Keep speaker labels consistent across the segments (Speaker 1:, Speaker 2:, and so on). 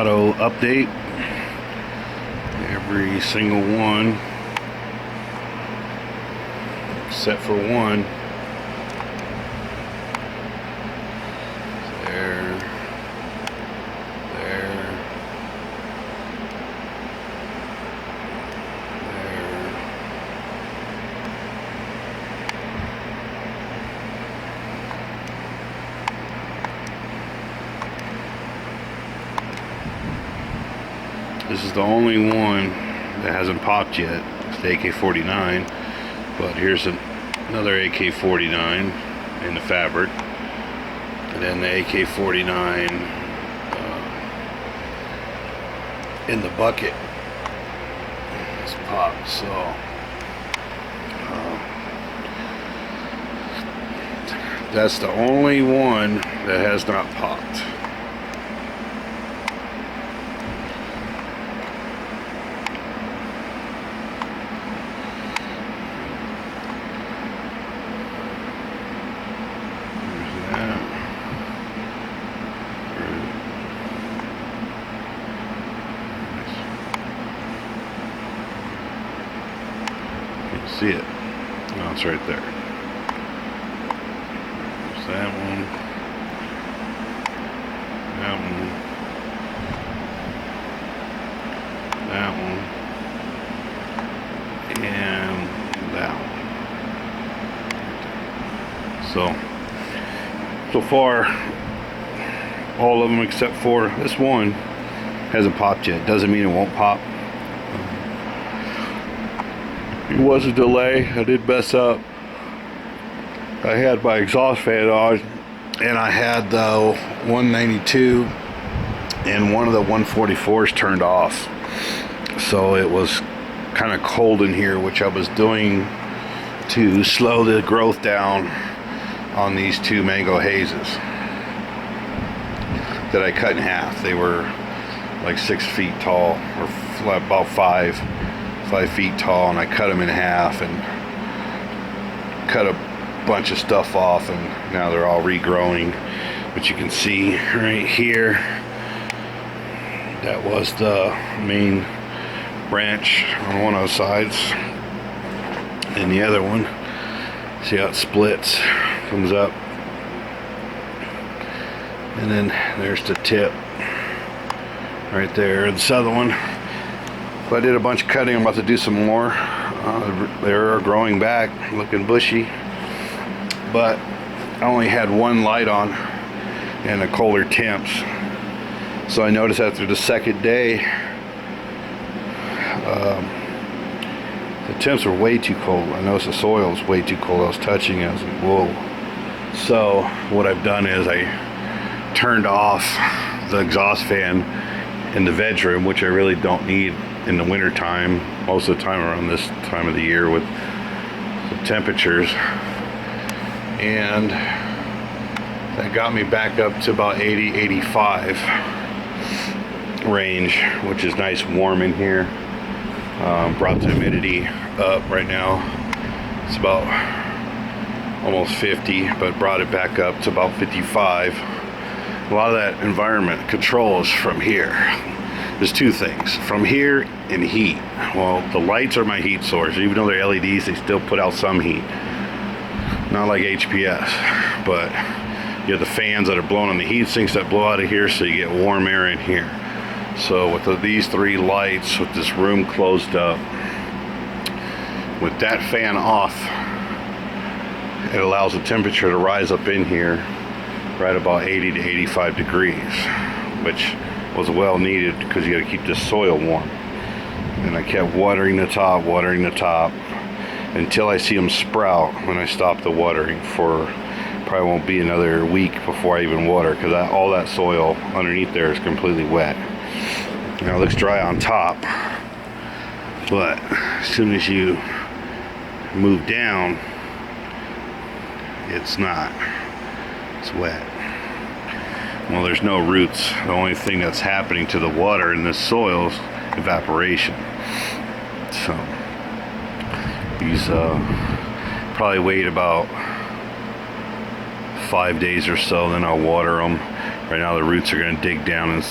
Speaker 1: auto update. Every single one except for one. There. This is the only one that hasn't popped yet. It's the AK-49, but here's another AK-49 in the fabric, and then the AK-49 in the bucket. It's popped, so that's the only one that has not popped. See it? No, it's right there. There's that one. That one. That one. And that one. So far, all of them except for this one hasn't popped yet. Doesn't mean it won't pop. It was a delay. I did mess up. I had my exhaust fan on, and I had the 192 and one of the 144s turned off. So it was kind of cold in here, which I was doing to slow the growth down on these two mango hazes that I cut in half. They were like 6 feet tall, or about 5 feet tall, and I cut them in half and cut a bunch of stuff off, and now they're all regrowing. But you can see right here, that was the main branch on one of the sides, and the other one, see how it splits, comes up, and then there's the tip right there. This other one, but I did a bunch of cutting. I'm about to do some more. They're growing back, looking bushy, but I only had one light on and the colder temps. So I noticed after the second day, the temps were way too cold. I noticed the soil was way too cold. I was touching it. I was like, whoa. So what I've done is I turned off the exhaust fan in the bedroom, which I really don't need in the winter time, most of the time around this time of the year with the temperatures, and that got me back up to about 80-85 range, which is nice warm in here. Brought the humidity up. Right now it's about almost 50, but brought it back up to about 55. A lot of that environment control is from here. There's two things, from here and heat. Well, the lights are my heat source. Even though they're LEDs, they still put out some heat. Not like HPS, but you have the fans that are blowing on the heat sinks that blow out of here, so you get warm air in here. So with these three lights, with this room closed up, with that fan off, it allows the temperature to rise up in here right about 80 to 85 degrees, which was well needed because you got to keep this soil warm. And I kept watering the top until I see them sprout. When I stop the watering, for probably won't be another week before I even water, because all that soil underneath there is completely wet. Now it looks dry on top, but as soon as you move down, it's not. It's wet. Well, there's no roots. The only thing that's happening to the water in this soil is evaporation. So these probably wait about 5 days or so, then I'll water them. Right now the roots are going to dig down and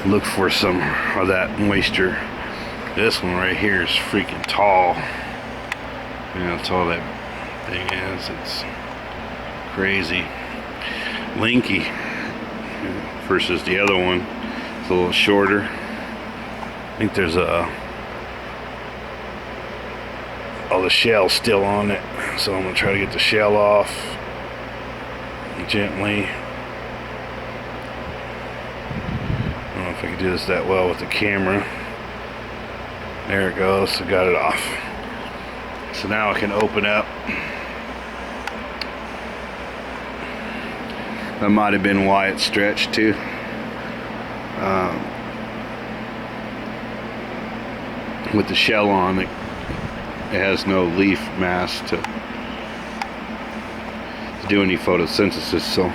Speaker 1: look for some of that moisture. This one right here is freaking tall. You know, that's all that thing is. It's crazy. Lanky versus the other one. It's a little shorter. I think there's all the shell's still on it, so I'm gonna try to get the shell off gently. I don't know if I can do this that well with the camera. There it goes. I got it off. So now I can open up. That might have been why it stretched too. With the shell on, it has no leaf mass to do any photosynthesis. So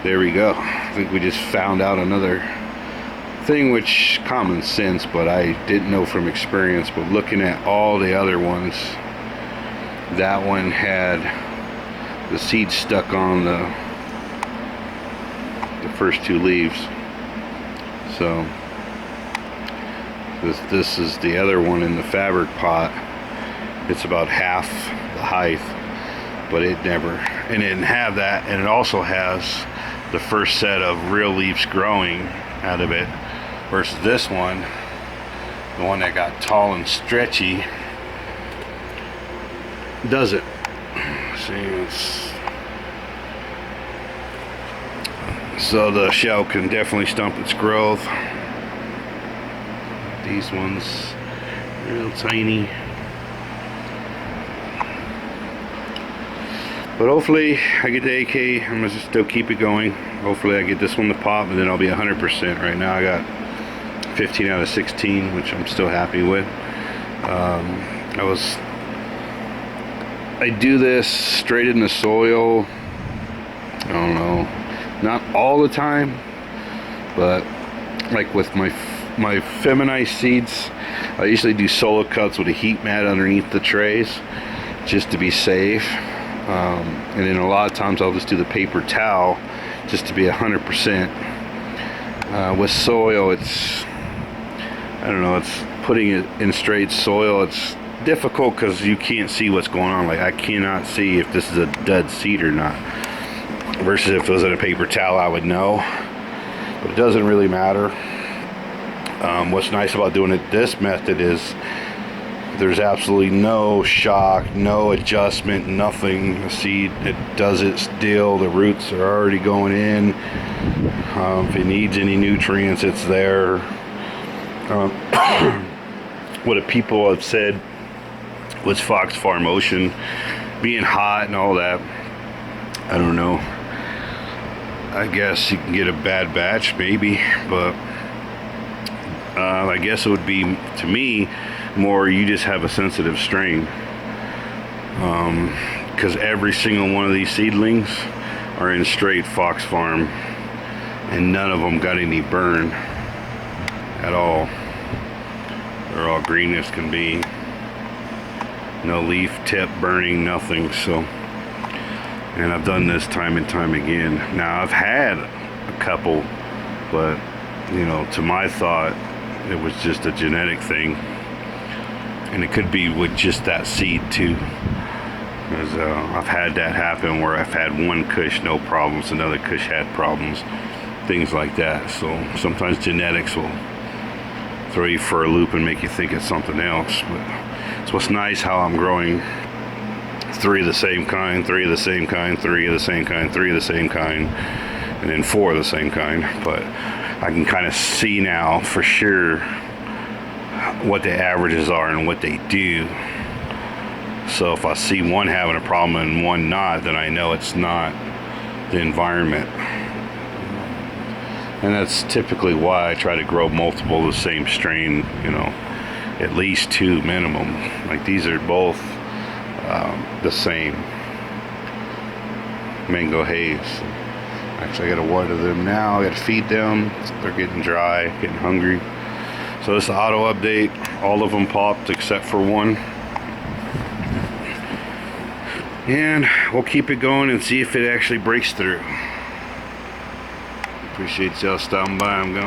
Speaker 1: there we go. I think we just found out another thing, which common sense, but I didn't know from experience. But looking at all the other ones, that one had the seed stuck on the first two leaves. So this is the other one in the fabric pot. It's about half the height, but it didn't have that. And it also has the first set of real leaves growing out of it, versus this one, the one that got tall and stretchy, doesn't. See, so the shell can definitely stump its growth. These ones, real tiny. But hopefully I get the AK. I'm gonna still keep it going. Hopefully I get this one to pop, and then I'll be 100%. Right now I got 15 out of 16, which I'm still happy with. I do this straight in the soil. I don't know, not all the time, but like with my feminized seeds, I usually do solo cuts with a heat mat underneath the trays, just to be safe. And then a lot of times I'll just do the paper towel just to be 100%. With soil, it's, I don't know, it's putting it in straight soil. It's difficult because you can't see what's going on. Like, I cannot see if this is a dead seed or not. Versus if it was in a paper towel, I would know. But it doesn't really matter. What's nice about doing it this method is there's absolutely no shock, no adjustment, nothing. The seed, it does its deal. The roots are already going in. If it needs any nutrients, it's there. What people have said was Fox Farm Ocean being hot and all that. I don't know. I guess you can get a bad batch, maybe, but I guess it would be, to me, more you just have a sensitive strain, because every single one of these seedlings are in straight Fox Farm, and none of them got any burn at all. They're all green as can be, no leaf tip burning, nothing. So, and I've done this time and time again. Now I've had a couple, but you know, to my thought, it was just a genetic thing. And it could be with just that seed too, because I've had that happen where I've had one kush no problems, another kush had problems, things like that. So sometimes genetics will throw you for a loop and make you think it's something else. But it's what's nice how I'm growing 3 of the same kind, 3 of the same kind, 3 of the same kind, 3 of the same kind, and then 4 of the same kind. But I can kind of see now for sure what the averages are and what they do. So if I see one having a problem and one not, then I know it's not the environment. And that's typically why I try to grow multiple of the same strain, you know, at least 2 minimum. Like these are both the same Mango Haze. Actually, I gotta water them now. I gotta feed them. They're getting dry, getting hungry. So this auto update, all of them popped except for one. And we'll keep it going and see if it actually breaks through. Appreciate y'all stopping by. I'm going.